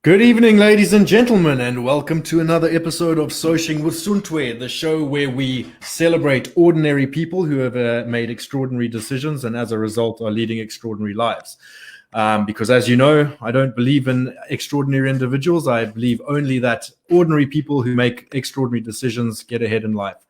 Good evening, ladies and gentlemen, and welcome to another episode of Soshing with Suntwe, the show where we celebrate ordinary people who have made extraordinary decisions and as a result are leading extraordinary lives. Because as you know, I don't believe in extraordinary individuals. I believe only that ordinary people who make extraordinary decisions get ahead in life.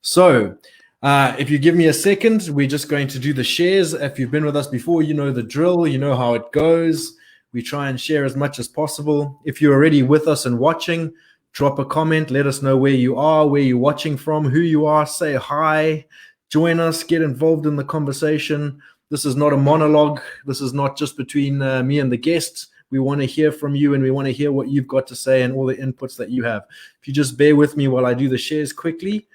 So, if you give me a second, we're just going to do the shares. If you've been with us before, you know the drill, you know how it goes. We try and share as much as possible. If you're already with us and watching, drop a comment. Let us know where you are, where you're watching from, who you are. Say hi. Join us. Get involved in the conversation. This is not a monologue. This is not just between me and the guests. We want to hear from you, and we want to hear what you've got to say and all the inputs that you have. If you just bear with me while I do the shares quickly,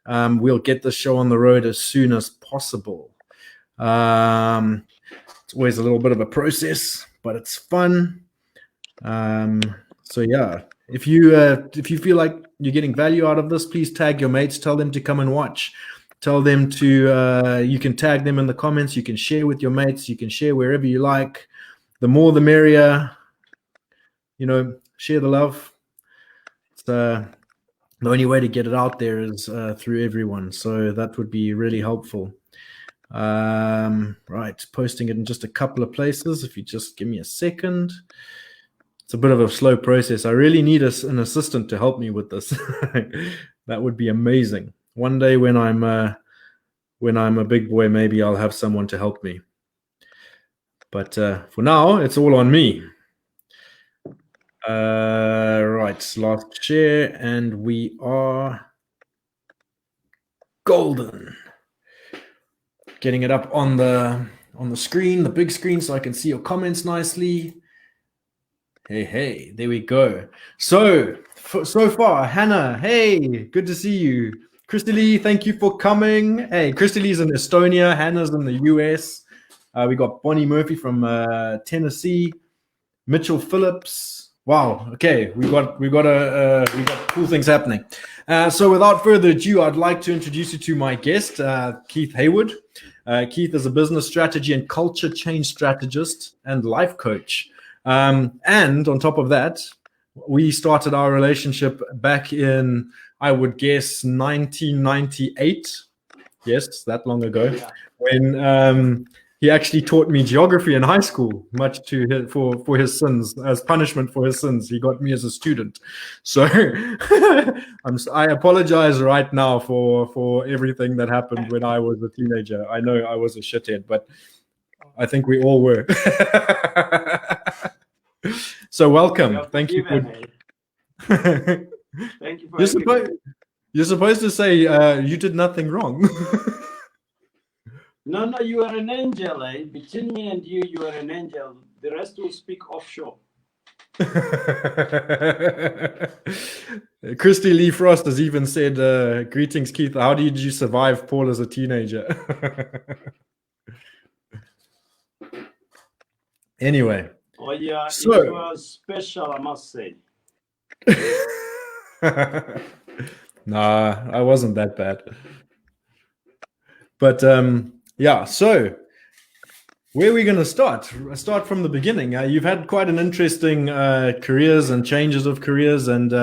we'll get the show on the road as soon as possible. It's always a little bit of a process, but it's fun. So yeah, if you feel like you're getting value out of this, please tag your mates. Tell them to come and watch. Tell them to. You can tag them in the comments. You can share with your mates. You can share wherever you like. The more, the merrier. You know, share the love. It's the only way to get it out there is through everyone. So that would be really helpful. Right, posting it in just a couple of places. If you just give me a second. It's a bit of a slow process. I really need an assistant to help me with this. That would be amazing. One day when I'm a big boy, maybe I'll have someone to help me. But for now, it's all on me. Right, last share, and we are golden. Getting it up on the screen, the big screen, so I can see your comments nicely. Hey, there we go. So far, Hannah, hey, good to see you. Christy Lee, thank you for coming. Hey, Christy Lee's in Estonia, Hannah's in the US. We got Bonnie Murphy from Tennessee, Mitchell Phillips. Wow, okay, we got cool things happening. So without further ado, I'd like to introduce you to my guest, Keith Heywood. Keith is a business strategy and culture change strategist and life coach. And on top of that, we started our relationship back in, I would guess, 1998. Yes, that long ago. Yeah. When he actually taught me geography in high school, much to for his sins, as punishment for his sins. He got me as a student. So I apologize right now for everything that happened when I was a teenager. I know I was a shithead, but I think we all were. So welcome. Thank you for. Thank you for. You're supposed to say you did nothing wrong. No, you are an angel. Between me and you are an angel. The rest will speak offshore. Christy Lee Frost has even said, "Greetings, Keith. How did you survive Paul as a teenager?" Anyway. Oh yeah, so, it was special, I must say. Nah, I wasn't that bad. But yeah, so where are we going to start? Start from the beginning. You've had quite an interesting careers and changes of careers and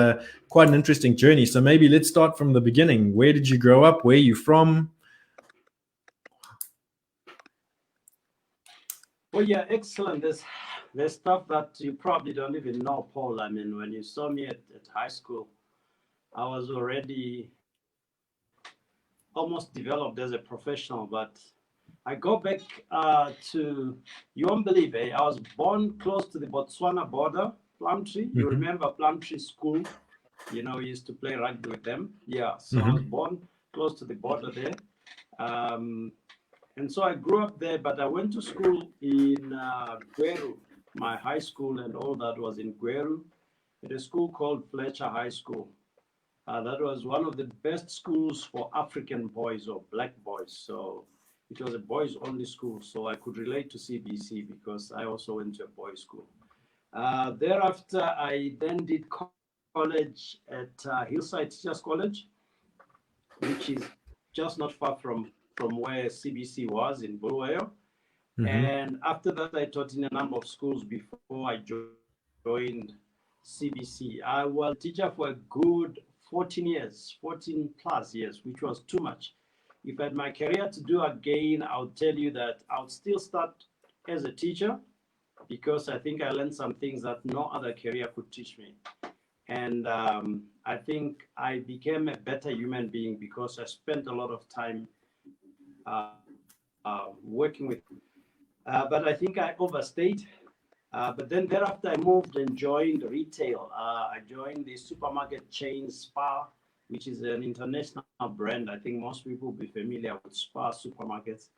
quite an interesting journey. So maybe let's start from the beginning. Where did you grow up? Where are you from? Well, yeah, excellent. There's stuff that you probably don't even know, Paul. I mean, when you saw me at high school, I was already almost developed as a professional, but I go back to, you won't believe it, I was born close to the Botswana border, Plumtree. You remember Plumtree School? You know, we used to play rugby with them. Yeah, so I was born close to the border there. And so I grew up there, but I went to school in Gweru. My high school and all that was in Gweru, at a school called Fletcher High School. That was one of the best schools for African boys or black boys. So it was a boys only school. So I could relate to CBC because I also went to a boys school. Thereafter, I then did college at Hillside Teachers College, which is just not far from where CBC was in Bulawayo. And after that, I taught in a number of schools before I joined joined CBC. I was a teacher for a good 14 years, 14 plus years, which was too much. If I had my career to do again, I would tell you that I would still start as a teacher, because I think I learned some things that no other career could teach me. And I think I became a better human being because I spent a lot of time working with. But I think I overstayed. But then thereafter, I moved and joined retail. I joined the supermarket chain Spar, which is an international brand. I think most people will be familiar with Spar supermarkets.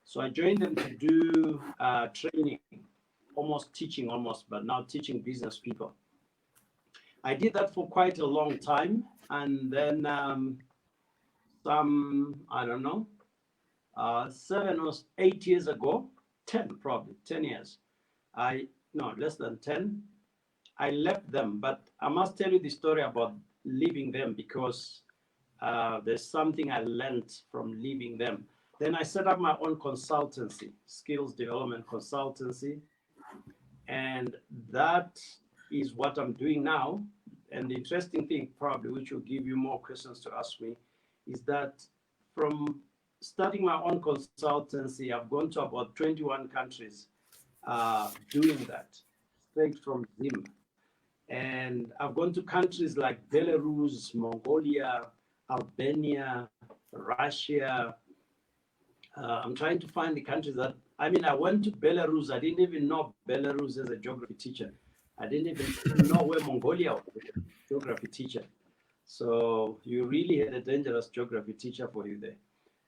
So I joined them to do training, almost teaching, but now teaching business people. I did that for quite a long time. And then I don't know, 7 or 8 years ago, 10 probably, 10 years, no, less than 10, I left them. But I must tell you the story about leaving them, because there's something I learned from leaving them. Then I set up my own consultancy, skills development consultancy. And that is what I'm doing now. And the interesting thing, probably, which will give you more questions to ask me, is that from starting my own consultancy, I've gone to about 21 countries doing that, straight from Zim. And I've gone to countries like Belarus, Mongolia, Albania, Russia. I'm trying to find the countries that, I went to Belarus. I didn't even know Belarus as a geography teacher. I didn't even know where Mongolia was as a geography teacher. So you really had a dangerous geography teacher for you there.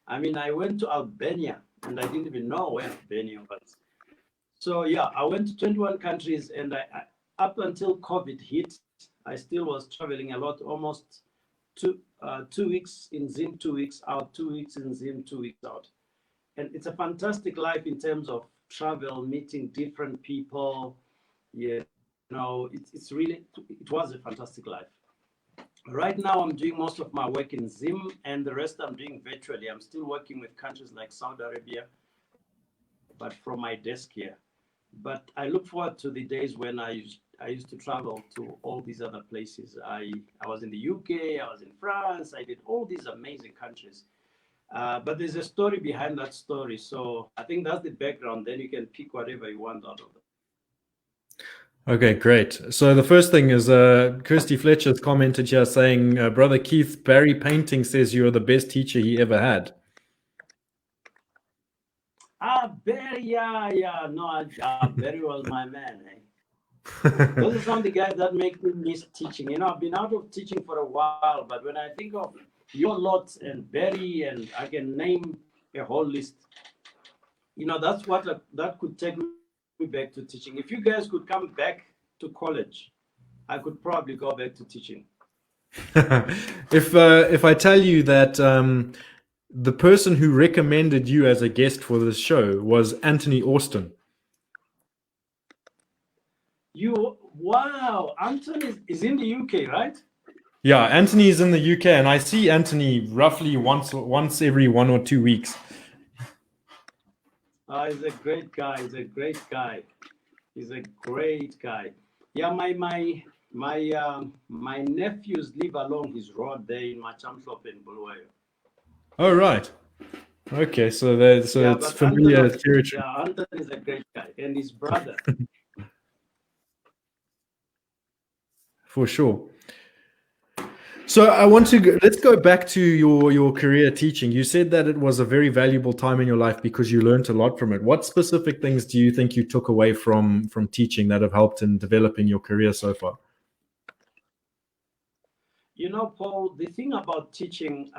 I went to Albania, and I didn't even know where Albania was. So yeah, I went to 21 countries, and I up until COVID hit, I still was traveling a lot, almost 2 weeks in Zim, 2 weeks out, 2 weeks in Zim, 2 weeks out. And it's a fantastic life in terms of travel, meeting different people. Yeah, it's really, it was a fantastic life. Right now, I'm doing most of my work in Zim, and the rest I'm doing virtually. I'm still working with countries like Saudi Arabia, but from my desk here. But I look forward to the days when I used to travel to all these other places. I was in the UK, I was in France, I did all these amazing countries. But there's a story behind that story. So I think that's the background. Then you can pick whatever you want out of it. Okay, great. So the first thing is Kirsty Fletcher's commented here saying, Brother Keith, Barry Painting says you're the best teacher he ever had. Barry, yeah. No, Barry was my man. Those are some of the guys that make me miss teaching. I've been out of teaching for a while, but when I think of your lot and Barry, and I can name a whole list, that's what that could take me back to teaching. If you guys could come back to college, I could probably go back to teaching. If I tell you that the person who recommended you as a guest for this show was Anthony Austin. Wow, Anthony is in the UK, right? Yeah, Anthony is in the UK, and I see Anthony roughly once every 1 or 2 weeks. He's a great guy. He's a great guy. Yeah, my nephews live along his road there in Machamhlop in Bulawayo. Oh, right. Okay, so it's familiar territory. Yeah, Anthony is a great guy, and his brother. For sure. So let's go back to your career teaching. You said that it was a very valuable time in your life because you learned a lot from it. What specific things do you think you took away from teaching that have helped in developing your career so far? Paul, the thing about teaching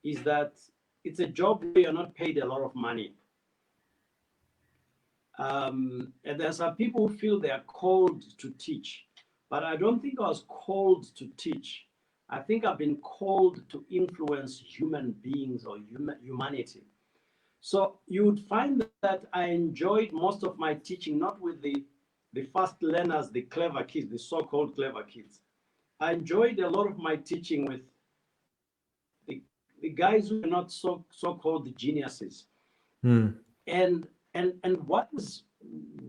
is that it's a job where you're not paid a lot of money. And there are some people who feel they are called to teach. But I don't think I was called to teach. I think I've been called to influence human beings or humanity. So you would find that I enjoyed most of my teaching, not with the fast learners, the clever kids, the so-called clever kids. I enjoyed a lot of my teaching with the guys who are not so-called geniuses. And what was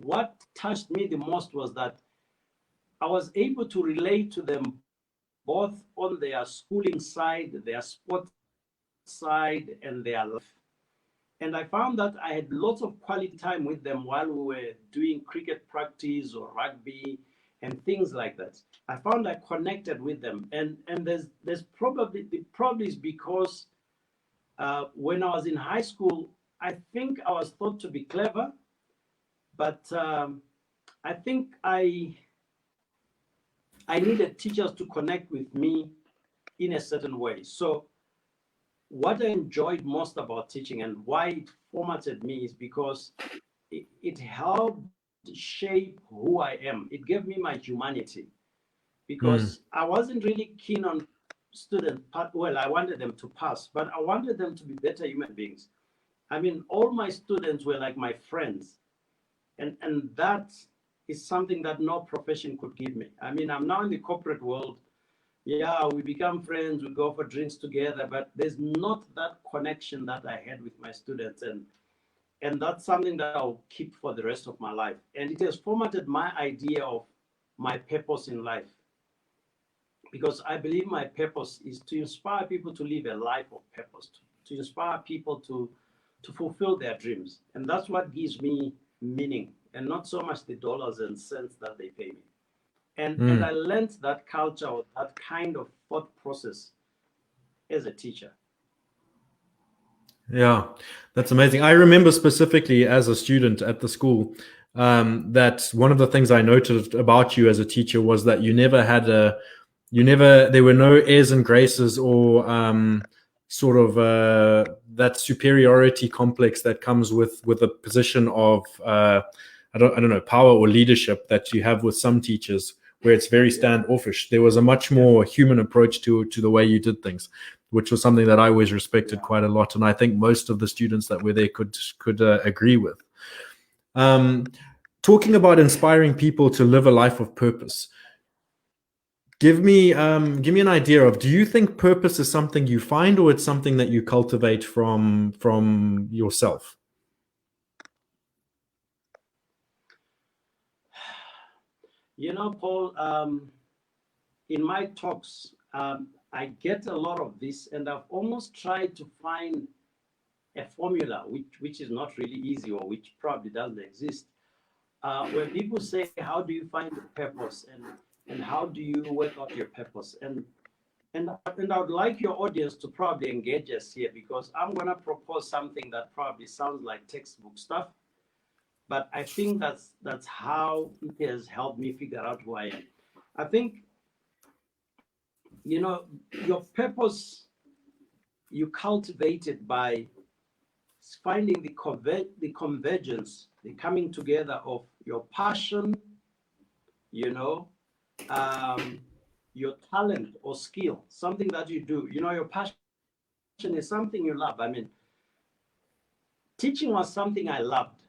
what touched me the most was that I was able to relate to them both on their schooling side, their sports side, and their life. And I found that I had lots of quality time with them while we were doing cricket practice or rugby and things like that. I found I connected with them. And there's probably, the problem is because when I was in high school, I think I was thought to be clever, but I think I needed teachers to connect with me in a certain way. So what I enjoyed most about teaching and why it formatted me is because it helped shape who I am. It gave me my humanity Mm. because I wasn't really keen on students. Well, I wanted them to pass, but I wanted them to be better human beings. I mean, all my students were like my friends, and that is something that no profession could give me. I mean, I'm now in the corporate world. Yeah, we become friends, we go for drinks together, but there's not that connection that I had with my students. And that's something that I'll keep for the rest of my life. And it has formatted my idea of my purpose in life. Because I believe my purpose is to inspire people to live a life of purpose, to inspire people to fulfill their dreams. And that's what gives me meaning, and not so much the dollars and cents that they pay me. And I Mm. learned that culture or that kind of thought process as a teacher. Yeah, that's amazing. I remember specifically as a student at the school that one of the things I noted about you as a teacher was that there were no airs and graces or sort of that superiority complex that comes with a position of I don't know, power or leadership that you have with some teachers, where it's very Yeah, standoffish. There was a much yeah, more human approach to the way you did things, which was something that I always respected yeah. quite a lot, and I think most of the students that were there could agree with. Um, Talking about inspiring people to live a life of purpose, give me an idea of, do you think purpose is something you find, or it's something that you cultivate from yourself? You know, Paul, in my talks, I get a lot of this, and I've almost tried to find a formula which is not really easy or which probably doesn't exist. Where people say, "How do you find your purpose?" and "How do you work out your purpose?" And I would like your audience to probably engage us here, because I'm gonna propose something that probably sounds like textbook stuff, but I think that's how it has helped me figure out who I am. I think, your purpose, you cultivate it by finding the convergence, the coming together of your passion, you know, um, your talent or skill, something that you do. Your passion is something you love. I mean, teaching was something I loved,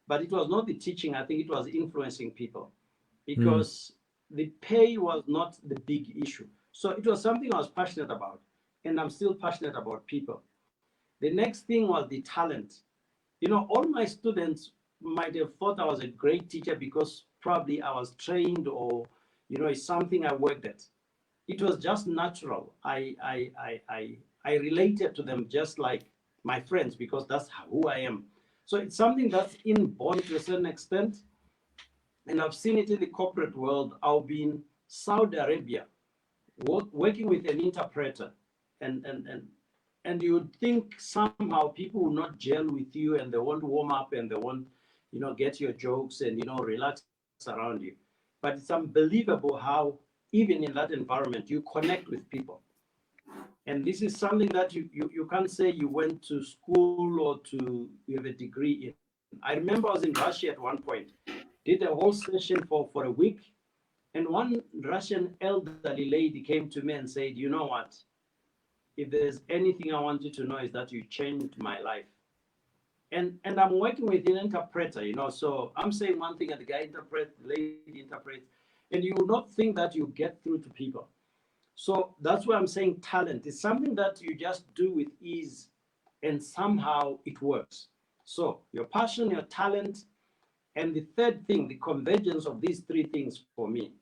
but it was not the teaching. I think it was influencing people, Mm. because the pay was not the big issue. So it was something I was passionate about, and I'm still passionate about people. The next thing was the talent. All my students might have thought I was a great teacher because probably I was trained, or, it's something I worked at. It was just natural. I related to them just like my friends, because that's who I am. So it's something that's inborn to a certain extent. And I've seen it in the corporate world. I'll be in Saudi Arabia working with an interpreter, and and and and you would think somehow people will not gel with you, and they won't warm up, and they won't, get your jokes and, relax around you. But it's unbelievable how, even in that environment, you connect with people. And this is something that you can't say you went to school or you have a degree in. I remember I was in Russia at one point, did a whole session for a week, and one Russian elderly lady came to me and said, "You know what? If there's anything I want you to know, is that you changed my life." And I'm working with an interpreter, so I'm saying one thing and the guy interprets, the lady interprets, and you will not think that you get through to people. So that's why I'm saying talent is something that you just do with ease, and somehow it works. So your passion, your talent, And the third thing, the convergence of these three things for me,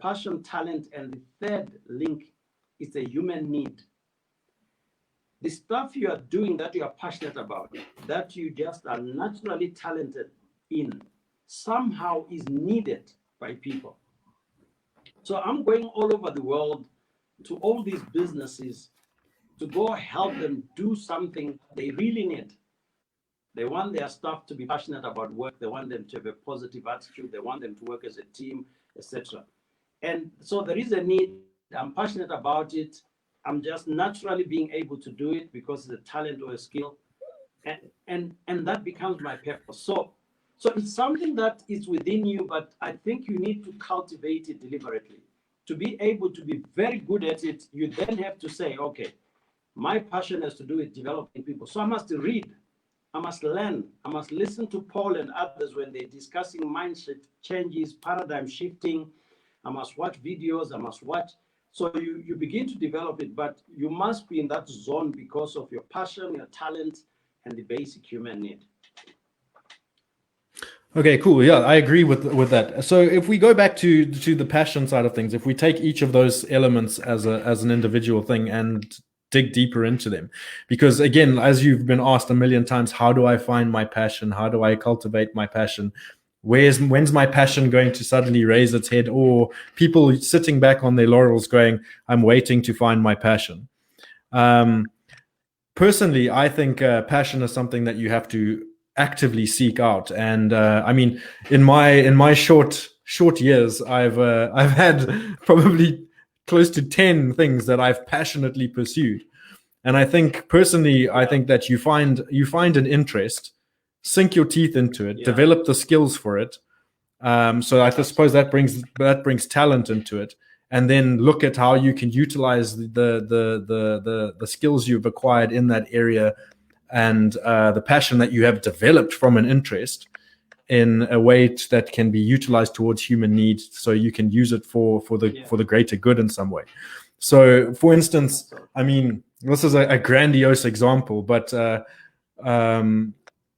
passion, talent, and the third link is a human need. The stuff you are doing that you are passionate about, that you just are naturally talented in, somehow is needed by people. So I'm going all over the world to all these businesses to go help them do something they really need. They want their staff to be passionate about work. They want them to have a positive attitude. They want them to work as a team, etc. And so there is a need. I'm passionate about it. I'm just naturally being able to do it because it's a talent or a skill, and that becomes my purpose. So it's something that is within you, but I think you need to cultivate it deliberately. To be able to be very good at it, you then have to say, okay, my passion is to do with developing people. So I must read, I must learn, I must listen to Paul and others when they're discussing mindset changes, paradigm shifting. I must watch videos, I must watch. So you begin to develop it, but you must be in that zone because of your passion, your talent, and the basic human need. Okay, cool. Yeah, I agree with that. So if we go back to the passion side of things, if we take each of those elements as an individual thing and dig deeper into them, because again, as you've been asked a million times, how do I find my passion? How do I cultivate my passion? When's my passion going to suddenly raise its head? Or people sitting back on their laurels going, I'm waiting to find my passion. Personally, I think passion is something that you have to actively seek out. And I mean, in my short years, I've had probably close to 10 things that I've passionately pursued. And I think personally, I think that you find an interest, sink your teeth into it, develop the skills for it. So I suppose that brings talent into it, and then look at how you can utilize the skills you've acquired in that area and the passion that you have developed from an interest in a way that can be utilized towards human needs, so you can use it for the greater good in some way. So, for instance, I mean, this is a grandiose example, but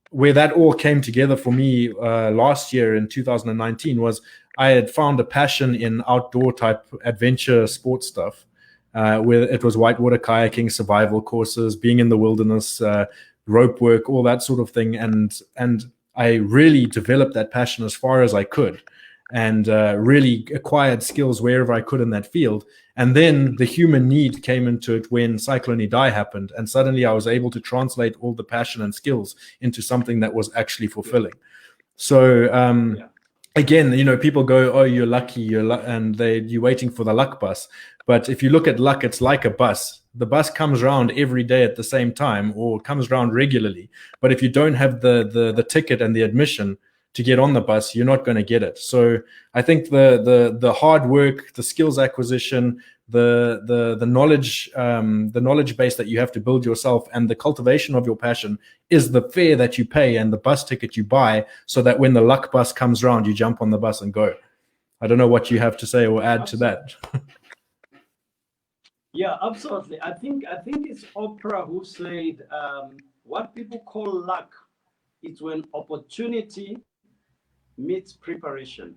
where that all came together for me last year in 2019 was I had found a passion in outdoor type adventure sports stuff, where it was whitewater kayaking, survival courses, being in the wilderness, rope work, all that sort of thing. And I really developed that passion as far as I could, and really acquired skills wherever I could in that field. And then the human need came into it when Cyclone Idai happened, and suddenly I was able to translate all the passion and skills into something that was actually fulfilling. So again, you know, people go, "Oh, you're lucky," and you're waiting for the luck bus. But if you look at luck, it's like a bus. The bus comes around every day at the same time, or comes around regularly. But if you don't have the ticket and the admission to get on the bus, you're not going to get it. So I think the hard work, the skills acquisition, the knowledge base that you have to build yourself, and the cultivation of your passion is the fare that you pay and the bus ticket you buy, so that when the luck bus comes around, you jump on the bus and go. I don't know what you have to say or add to that. Yeah, absolutely. I think it's Oprah who said, what people call luck, it's when opportunity meets preparation.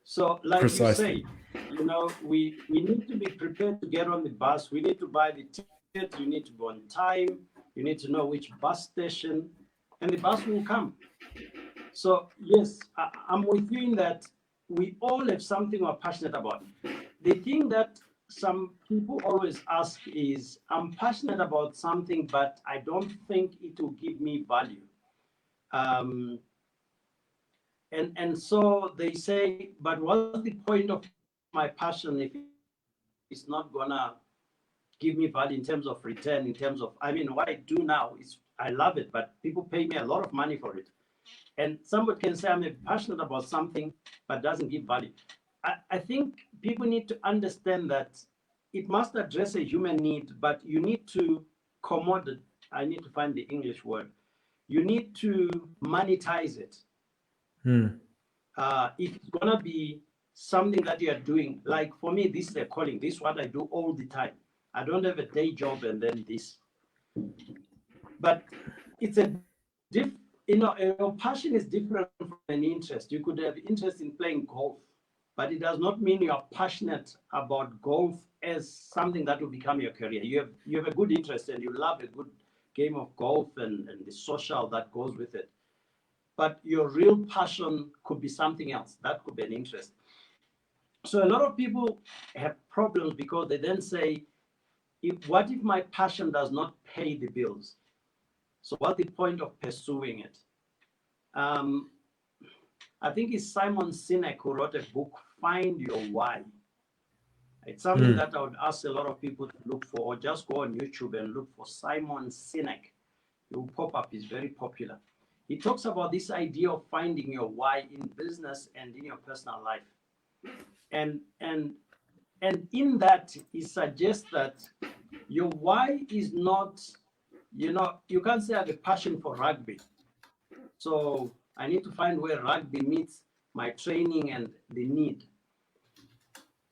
So like Precisely. you say, you know, we need to be prepared to get on the bus. We need to buy the ticket. You need to go on time. You need to know which bus station, and the bus will come. So yes, I'm with you in that we all have something we're passionate about. The thing that some people always ask is, I'm passionate about something, but I don't think it will give me value. And so they say, but what's the point of my passion if it's not gonna give me value in terms of return, in terms of, I mean, what I do now is, I love it, but people pay me a lot of money for it. And somebody can say I'm passionate about something, but doesn't give value. I think people need to understand that it must address a human need, but you need to commodify. I need to find the English word. You need to monetize it. If it's gonna be something that you are doing, like for me, this is a calling. This is what I do all the time. I don't have a day job and then this. But it's a your passion is different from an interest. You could have interest in playing golf, but it does not mean you are passionate about golf as something that will become your career. You have a good interest and you love a good game of golf and the social that goes with it. But your real passion could be something else. That could be an interest. So a lot of people have problems because they then say, what if my passion does not pay the bills? So what's the point of pursuing it? I think it's Simon Sinek who wrote a book, Find Your Why. It's something that I would ask a lot of people to look for, or just go on YouTube and look for Simon Sinek. It will pop up. He's very popular. He talks about this idea of finding your why in business and in your personal life. And in that, he suggests that your why is not, you can't say I have a passion for rugby. So I need to find where rugby meets my training and the need.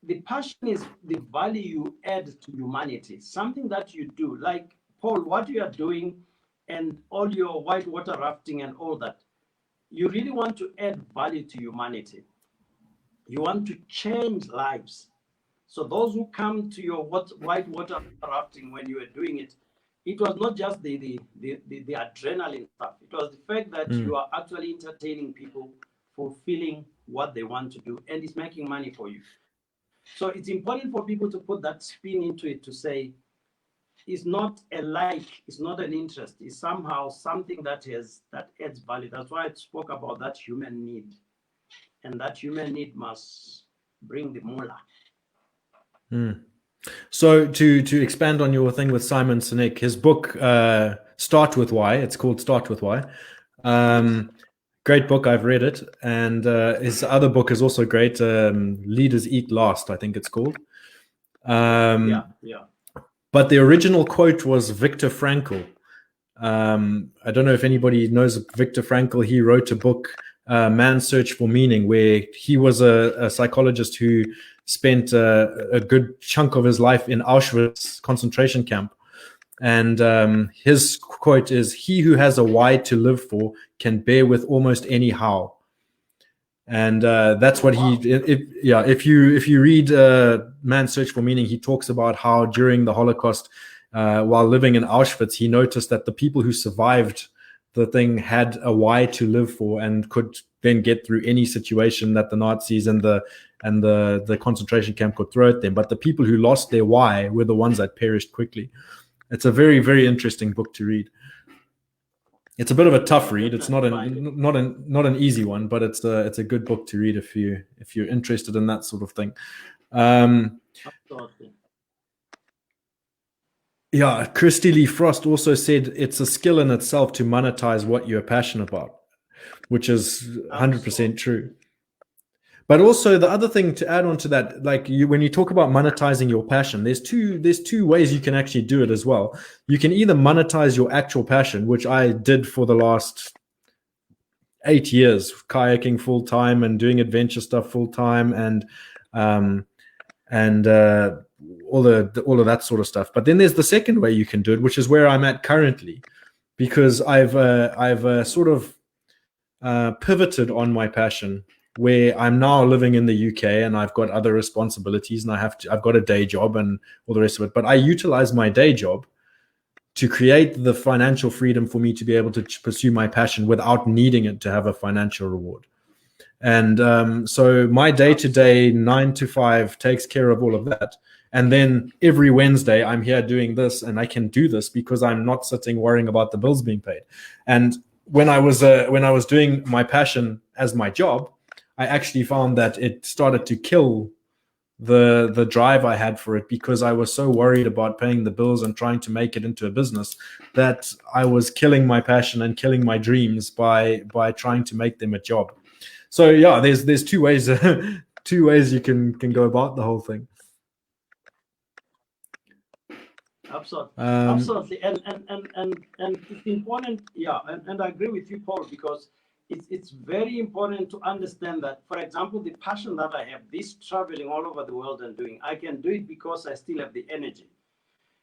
The passion is the value you add to humanity, something that you do. Like, Paul, what you are doing and all your whitewater rafting and all that, you really want to add value to humanity. You want to change lives. So those who come to your whitewater rafting when you were doing it, it was not just the adrenaline stuff. It was the fact that you are actually entertaining people, fulfilling what they want to do, and it's making money for you. So it's important for people to put that spin into it, to say, it's not a like, it's not an interest, it's somehow something that adds value. That's why I spoke about that human need. And that human need must bring the moolah. So to expand on your thing with Simon Sinek, his book Start With Why. It's called Start With Why. Great book. I've read it, and his other book is also great. Leaders Eat Last, I think it's called. Yeah. But the original quote was Viktor Frankl. I don't know if anybody knows Viktor Frankl. He wrote a book, Man's Search for Meaning, where he was a psychologist who spent a good chunk of his life in Auschwitz concentration camp. And his quote is, "He who has a why to live for can bear with almost any how." And that's what if you read Man's Search for Meaning, he talks about how during the Holocaust, while living in Auschwitz, he noticed that the people who survived the thing had a why to live for and could then get through any situation that the Nazis and the concentration camp could throw at them. But the people who lost their why were the ones that perished quickly. It's a very, very interesting book to read. It's a bit of a tough read. It's not an easy one, but it's a good book to read if you're interested in that sort of thing. Absolutely. Yeah, Christy Lee Frost also said it's a skill in itself to monetize what you're passionate about, which is 100% true. But also the other thing to add on to that, like when you talk about monetizing your passion, there's two ways you can actually do it as well. You can either monetize your actual passion, which I did for the last 8 years, kayaking full time and doing adventure stuff full time, and all of that sort of stuff. But then there's the second way you can do it, which is where I'm at currently, because I've sort of pivoted on my passion, where I'm now living in the UK and I've got other responsibilities and I've got a day job and all the rest of it. But I utilize my day job to create the financial freedom for me to be able to pursue my passion without needing it to have a financial reward. And so my day-to-day 9 to 5 takes care of all of that. And then every Wednesday I'm here doing this, and I can do this because I'm not sitting worrying about the bills being paid. And when I was doing my passion as my job, I actually found that it started to kill the drive I had for it, because I was so worried about paying the bills and trying to make it into a business that I was killing my passion and killing my dreams by trying to make them a job. So yeah, there's two ways you can go about the whole thing. Absolutely, and it's important. Yeah, and I agree with you, Paul, because it's very important to understand that, for example, the passion that I have, this traveling all over the world and doing, I can do it because I still have the energy.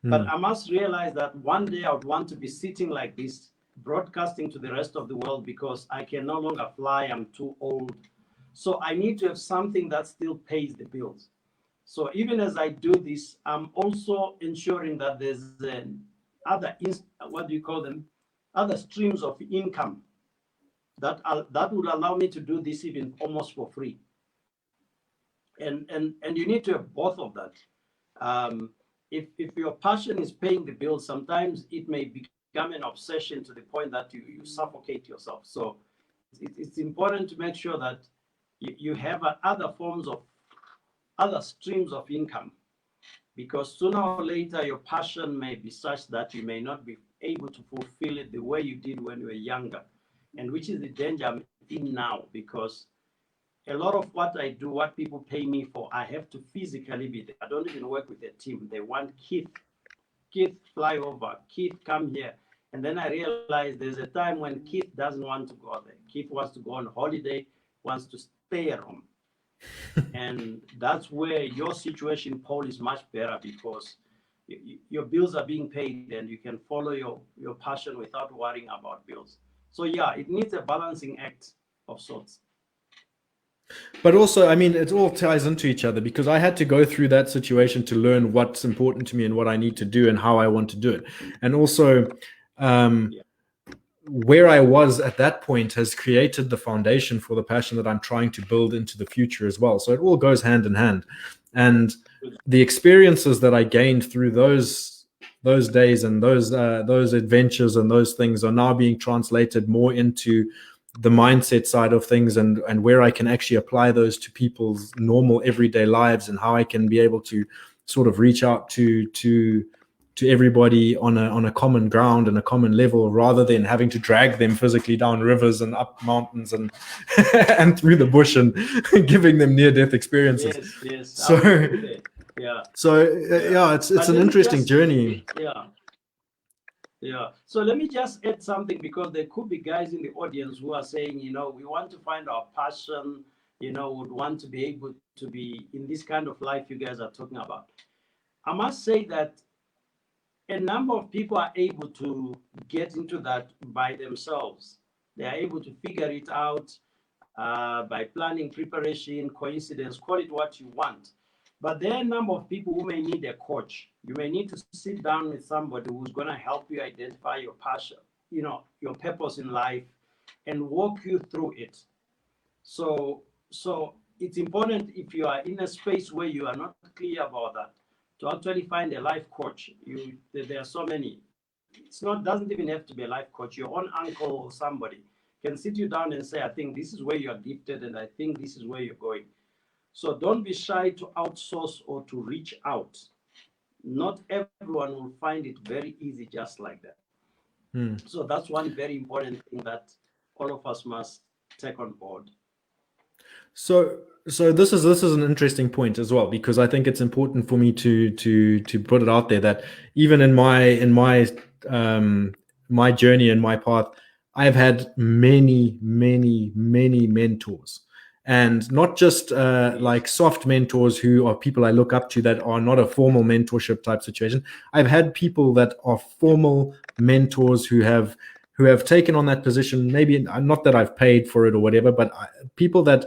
But I must realize that one day I would want to be sitting like this, broadcasting to the rest of the world because I can no longer fly. I'm too old. So I need to have something that still pays the bills. So even as I do this, I'm also ensuring that there's other, what do you call them? Other streams of income that would allow me to do this even almost for free. And you need to have both of that. If your passion is paying the bills, sometimes it may become an obsession to the point that you suffocate yourself. So it's important to make sure that you have other forms of other streams of income, because sooner or later your passion may be such that you may not be able to fulfill it the way you did when you were younger, and which is the danger I'm in now, because a lot of what I do, what people pay me for, I have to physically be there. I don't even work with a team. They want Keith, fly over. Keith, come here. And then I realized there's a time when Keith doesn't want to go there. Keith wants to go on holiday, wants to stay at home. And that's where your situation, Paul, is much better, because your bills are being paid and you can follow your passion without worrying about bills. So yeah, it needs a balancing act of sorts. But also, I mean, it all ties into each other, because I had to go through that situation to learn what's important to me and what I need to do and how I want to do it. And also, where I was at that point has created the foundation for the passion that I'm trying to build into the future as well. So it all goes hand in hand. And the experiences that I gained through those days and those adventures and those things are now being translated more into the mindset side of things, and where I can actually apply those to people's normal everyday lives, and how I can be able to sort of reach out to everybody on a common ground and a common level, rather than having to drag them physically down rivers and up mountains and and through the bush and giving them near-death experiences. Yes. So yeah. It's an interesting journey. Yeah. So let me just add something, because there could be guys in the audience who are saying, we want to find our passion, would want to be able to be in this kind of life you guys are talking about. I must say that a number of people are able to get into that by themselves. They are able to figure it out by planning, preparation, coincidence, call it what you want. But there are a number of people who may need a coach. You may need to sit down with somebody who's going to help you identify your passion, your purpose in life, and walk you through it. So it's important, if you are in a space where you are not clear about that, to actually find a life coach. There are so many. Doesn't even have to be a life coach. Your own uncle or somebody can sit you down and say, I think this is where you are gifted, and I think this is where you're going. So don't be shy to outsource or to reach out. Not everyone will find it very easy just like that. So that's one very important thing that all of us must take on board. So this is an interesting point as well, because I think it's important for me to put it out there that even in my my journey and my path, I've had many mentors, and not just like soft mentors who are people I look up to that are not a formal mentorship type situation. I've had people that are formal mentors who have taken on that position, maybe not that I've paid for it or whatever, but people that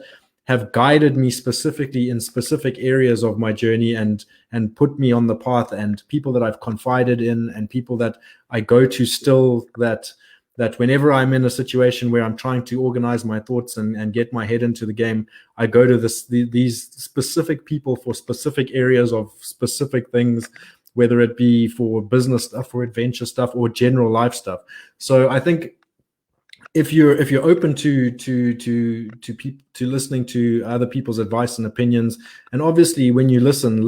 have guided me specifically in specific areas of my journey and put me on the path, and people that I've confided in, and people that I go to still, that whenever I'm in a situation where I'm trying to organize my thoughts and get my head into the game, I go to these specific people for specific areas of specific things, whether it be for business stuff or adventure stuff or general life stuff. So I think if you're open to listening to other people's advice and opinions, and obviously when you listen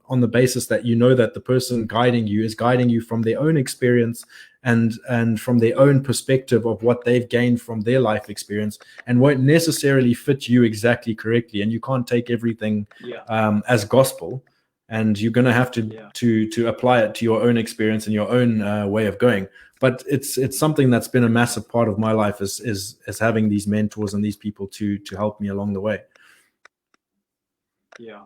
on the basis that you know that the person guiding you is guiding you from their own experience and from their own perspective of what they've gained from their life experience, and won't necessarily fit you exactly correctly, and you can't take everything as gospel, and you're going to have to apply it to your own experience and your own way of going. But it's something that's been a massive part of my life, is having these mentors and these people to help me along the way. Yeah.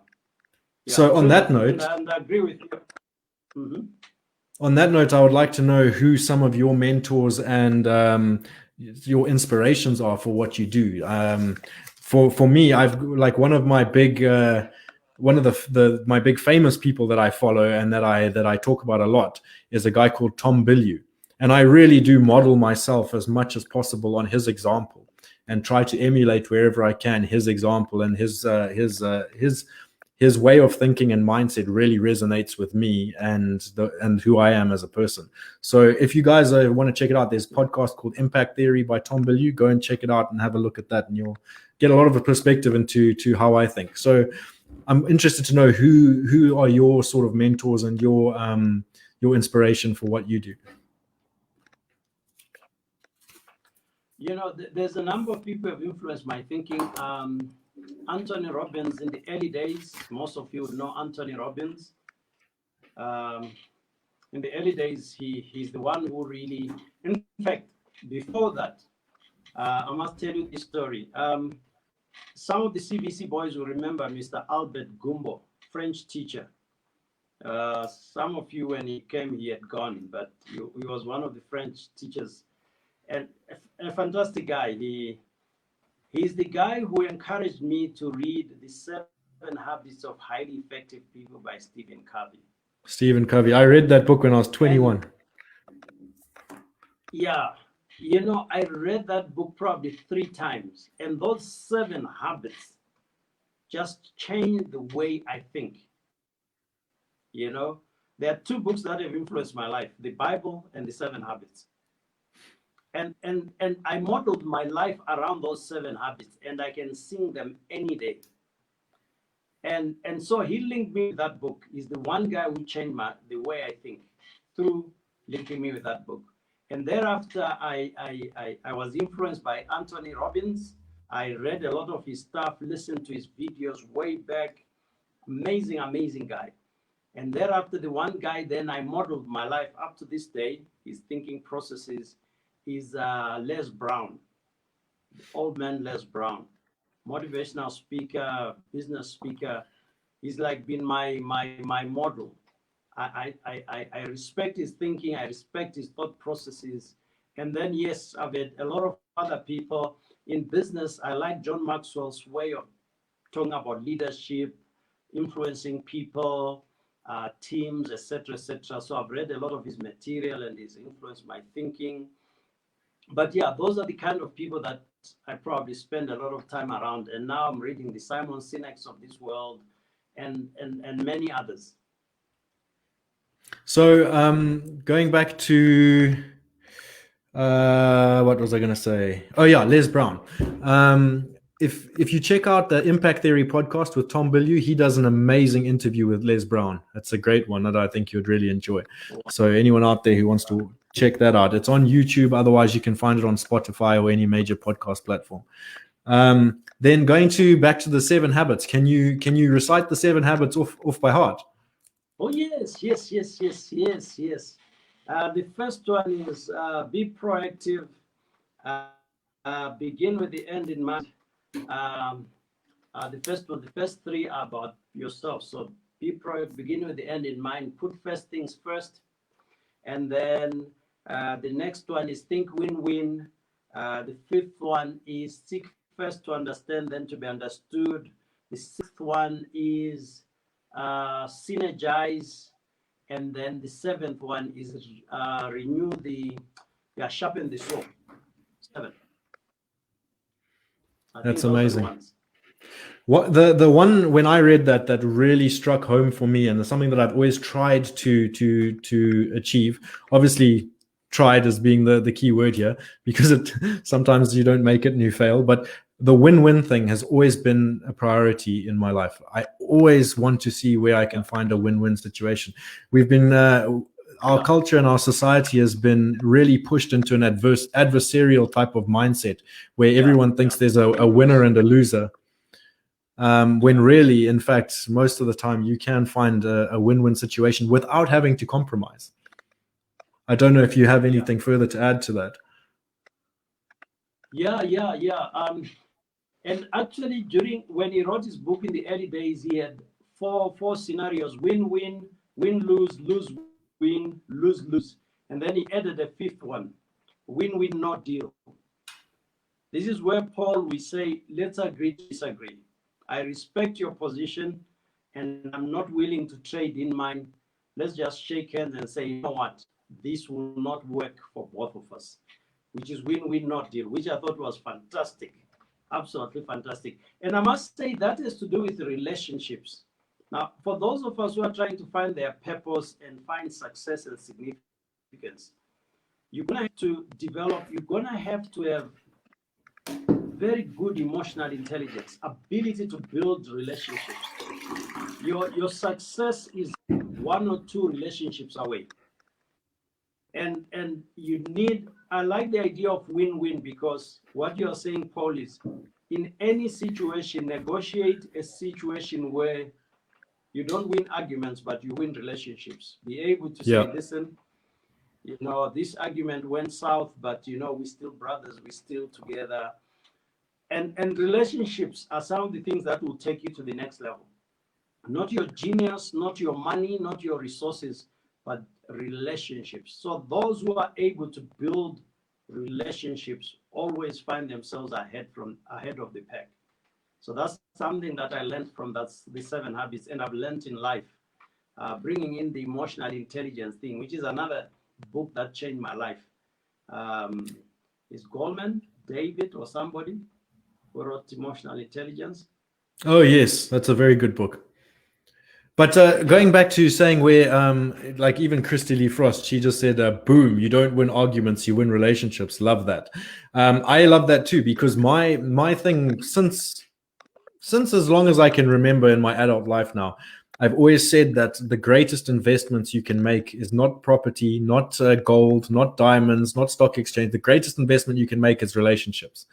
So on that note, and I agree with you. On that note, I would like to know who some of your mentors and your inspirations are for what you do. For me, I've like one of my big one of my big famous people that I follow and that I talk about a lot is a guy called Tom Bilyeu, and I really do model myself as much as possible on his example and try to emulate wherever I can his example and his way of thinking and mindset really resonates with me and who I am as a person. So if you guys want to check it out, there's a podcast called Impact Theory by Tom Bilyeu. Go and check it out and have a look at that, and you'll get a lot of a perspective into how I think. So I'm interested to know who are your sort of mentors and your inspiration for what you do. There's a number of people who have influenced my thinking. Anthony Robbins in the early days, most of you would know Anthony Robbins. In the early days, he's the one who really, in fact, before that, I must tell you this story. Some of the CBC boys will remember Mr. Albert Gumbo, French teacher. Some of you, when he came, he had gone, but he was one of the French teachers, and a fantastic guy. He's the guy who encouraged me to read The 7 Habits of Highly Effective People by Stephen Covey. Stephen Covey. I read that book when I was 21. Yeah, I read that book probably 3 times, and those 7 habits just changed the way I think. There are 2 books that have influenced my life, the Bible and the 7 Habits. And I modeled my life around those 7 habits, and I can sing them any day. And so he linked me with that book. He's the one guy who changed the way I think through linking me with that book. And thereafter, I was influenced by Anthony Robbins. I read a lot of his stuff, listened to his videos way back. Amazing, amazing guy. And thereafter, the one guy then I modeled my life up to this day, his thinking processes, is Les Brown, the old man Les Brown, motivational speaker, business speaker. He's like been my model. I respect his thinking. I respect his thought processes. And then, yes, I've had a lot of other people in business. I like John Maxwell's way of talking about leadership, influencing people, teams, etc., etc. So I've read a lot of his material, and he's influenced my thinking. But yeah, those are the kind of people that I probably spend a lot of time around. And now I'm reading the Simon Sinek's of this world and many others. So going back to what was I going to say? Oh yeah, Les Brown. If you check out the Impact Theory podcast with Tom Bilyeu, he does an amazing interview with Les Brown. That's a great one that I think you'd really enjoy. So anyone out there who wants to check that out, it's on YouTube. Otherwise, you can find it on Spotify or any major podcast platform. Then going back to the 7 habits. Can you recite the 7 habits off by heart? Oh yes. The first one is be proactive. Begin with the end in mind. The first 3 are about yourself. So be proactive, begin with the end in mind, put first things first. And then the next one is think win-win. The 5th one is seek first to understand, then to be understood. The 6th one is synergize. And then the 7th one is sharpen the sword. 7. That's amazing. What the one when I read that really struck home for me, and something that I've always tried to achieve. Obviously, tried as being the key word here, because sometimes you don't make it and you fail. But the win-win thing has always been a priority in my life. I always want to see where I can find a win-win situation. We've been our culture and our society has been really pushed into an adversarial type of mindset where everyone thinks there's a winner and a loser. When really, in fact, most of the time you can find a win-win situation without having to compromise. I don't know if you have anything further to add to that. Yeah. And actually, when he wrote his book in the early days, he had four scenarios: win-win, win-lose, lose-win, win, lose, lose. And then he added a fifth one, win, win, no deal. This is where Paul will say, let's agree to disagree. I respect your position and I'm not willing to trade in mine. Let's just shake hands and say, you know what, this will not work for both of us, which is win-win, not deal, which I thought was fantastic, absolutely fantastic. And I must say that has to do with relationships. Now, for those of us who are trying to find their purpose and find success and significance, you're going to have to develop, you're going to have very good emotional intelligence, ability to build relationships. Your success is one or two relationships away. And you need, I like the idea of win-win, because what you're saying, Paul, is in any situation, negotiate a situation where you don't win arguments, but you win relationships. Be able to say, listen, this argument went south, but we're still brothers, we're still together. And relationships are some of the things that will take you to the next level. Not your genius, not your money, not your resources, but relationships. So those who are able to build relationships always find themselves ahead of the pack. So that's something that I learned from the 7 habits, and I've learned in life, bringing in the emotional intelligence thing, which is another book that changed my life. Is Goldman, David, or somebody who wrote Emotional Intelligence? Oh yes, that's a very good book. But going back to saying where, like even Christy Lee Frost, she just said, boom, you don't win arguments, you win relationships. Love that. I love that too, because my thing, since as long as I can remember in my adult life now, I've always said that the greatest investments you can make is not property, not gold, not diamonds, not stock exchange. The greatest investment you can make is relationships.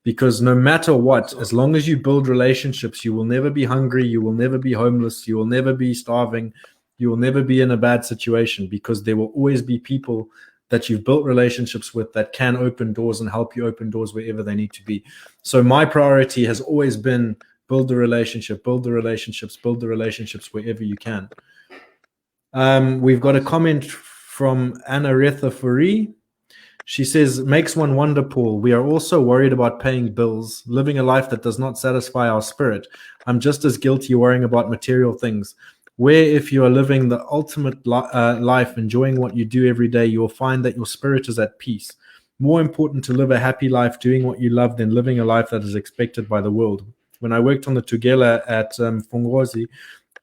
Because no matter what, as long as you build relationships, you will never be hungry, you will never be homeless, you will never be starving, you will never be in a bad situation, because there will always be people that you've built relationships with that can open doors and help you open doors wherever they need to be. So my priority has always been build the relationship, build the relationships, build the relationships wherever you can. We've got a comment from Anna Retha Furi. She says, makes one wonder, Paul, we are also worried about paying bills, living a life that does not satisfy our spirit. I'm just as guilty worrying about material things. Where if you are living the ultimate life, enjoying what you do every day, you will find that your spirit is at peace. More important to live a happy life doing what you love than living a life that is expected by the world. When I worked on the Tugela at Fongozi,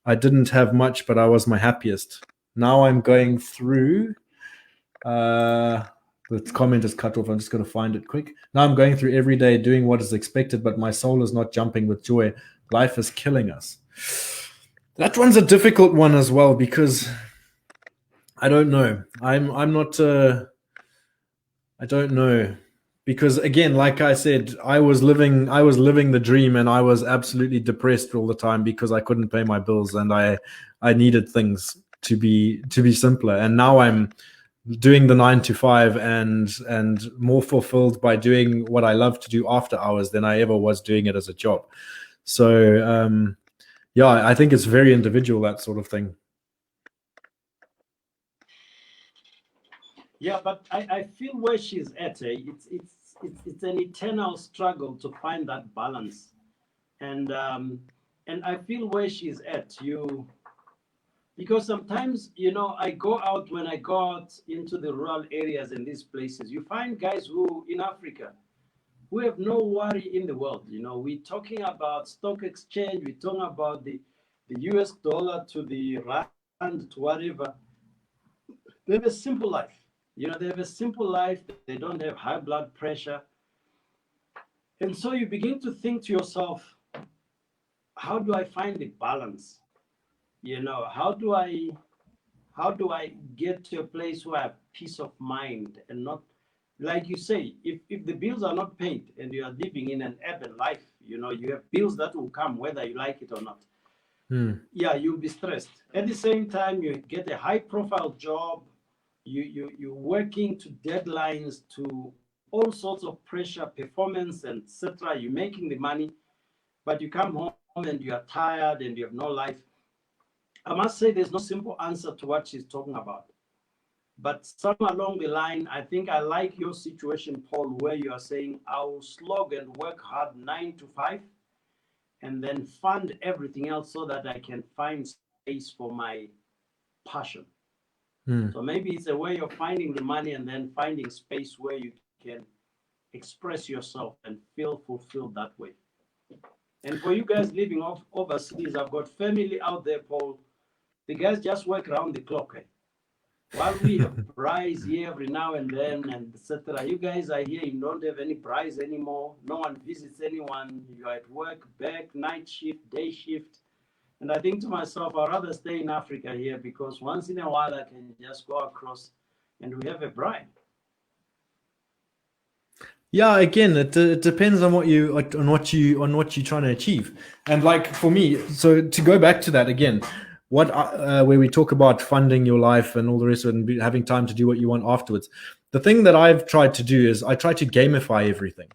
I didn't have much, but I was my happiest. Now I'm going through... the comment is cut off. I'm just going to find it quick. Now I'm going through every day doing what is expected, but my soul is not jumping with joy. Life is killing us. That one's a difficult one as well, because I don't know. I'm not... I don't know. Because again, like I said, I was living the dream, and I was absolutely depressed all the time because I couldn't pay my bills, and I needed things to be simpler. And now I'm doing the 9 to 5 and more fulfilled by doing what I love to do after hours than I ever was doing it as a job. So I think it's very individual, that sort of thing. Yeah, but I feel where she's at. It's an eternal struggle to find that balance, and I feel where she's at. Because sometimes, I go out, when I go out into the rural areas and these places, you find guys who, in Africa, who have no worry in the world. We're talking about stock exchange, we're talking about the US dollar to the rand to whatever. They have a simple life. They have a simple life. They don't have high blood pressure. And so you begin to think to yourself, how do I find the balance? How do I get to a place where I have peace of mind and not, like you say, if the bills are not paid and you are living in an urban life, you have bills that will come whether you like it or not. Yeah, you'll be stressed. At the same time, you get a high profile job, you're working to deadlines, to all sorts of pressure, performance, and etc. You're making the money, but you come home and you are tired and you have no life. I must say there's no simple answer to what she's talking about. But somewhere along the line, I think I like your situation, Paul, where you are saying I'll slog and work hard 9 to 5 and then fund everything else so that I can find space for my passion. So maybe it's a way of finding the money and then finding space where you can express yourself and feel fulfilled that way. And for you guys living overseas, I've got family out there, Paul. The guys just work around the clock. While we have braais here every now and then, and etc. You guys are here, you don't have any braais anymore. No one visits anyone. You're at work, back, night shift, day shift. And I think to myself, I'd rather stay in Africa here because once in a while I can just go across and we have a braai. Yeah, again, it depends on what you're trying to achieve. And like for me, so to go back to that again, where we talk about funding your life and all the rest of it, and having time to do what you want afterwards. The thing that I've tried to do is I try to gamify everything.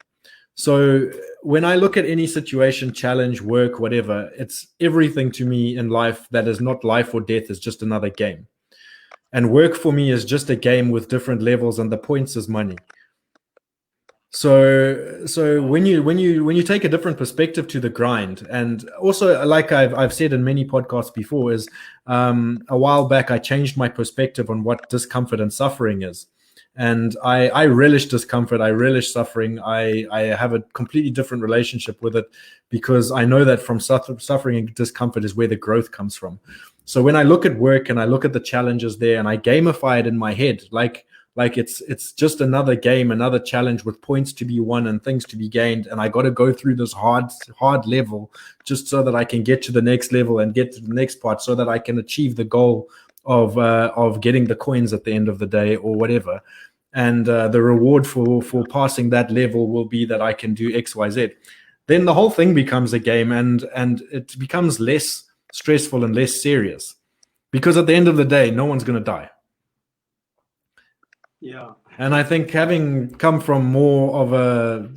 So when I look at any situation, challenge, work, whatever, it's everything to me in life that is not life or death is just another game. And work for me is just a game with different levels, and the points is money. So when you take a different perspective to the grind, and also like I've said in many podcasts before, is a while back I changed my perspective on what discomfort and suffering is, and I relish discomfort, I relish suffering, I have a completely different relationship with it because I know that from suffering and discomfort is where the growth comes from. So when I look at work and I look at the challenges there and I gamify it in my head, like it's just another game, another challenge with points to be won and things to be gained, and I got to go through this hard level just so that I can get to the next level and get to the next part, so that I can achieve the goal of getting the coins at the end of the day or whatever. And the reward for passing that level will be that I can do XYZ. Then the whole thing becomes a game, and it becomes less stressful and less serious, because at the end of the day, no one's going to die. Yeah. And I think having come from more of a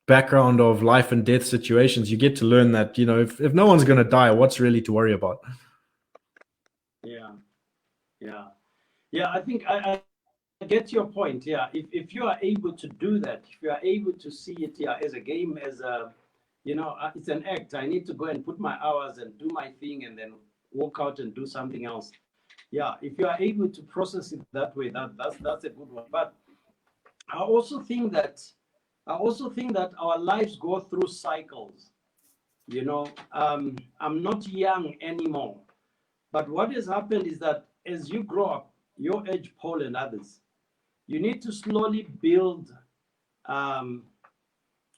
background of life and death situations, you get to learn that, if no one's going to die, what's really to worry about? Yeah. I think I get your point. Yeah. If you are able to do that, if you are able to see it as a game, as a, it's an act. I need to go and put my hours and do my thing and then walk out and do something else. Yeah, if you are able to process it that way, that's a good one. But I also think that our lives go through cycles. I'm not young anymore, but what has happened is that as you grow up, your age, Paul, and others, you need to slowly build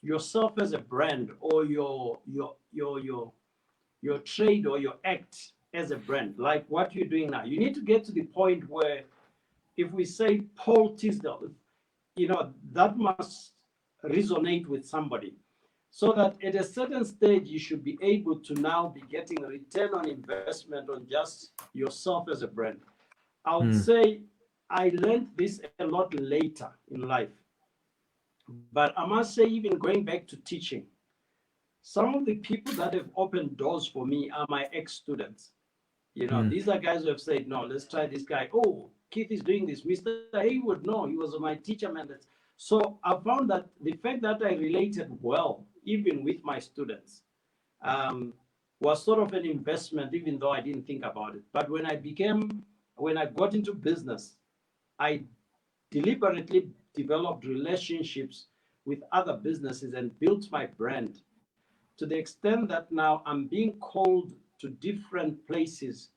yourself as a brand, or your trade or your act as a brand, like what you're doing now. You need to get to the point where, if we say Paul Teasdale, that must resonate with somebody, so that at a certain stage you should be able to now be getting a return on investment on just yourself as a brand. I would say I learned this a lot later in life, but I must say, even going back to teaching, some of the people that have opened doors for me are my ex-students. These are guys who have said, no, let's try this guy. Oh, Keith is doing this. Mr. Heywood, no, he was my teacher, man. So I found that the fact that I related well, even with my students, was sort of an investment, even though I didn't think about it. But when I got into business, I deliberately developed relationships with other businesses and built my brand, to the extent that now I'm being called to different places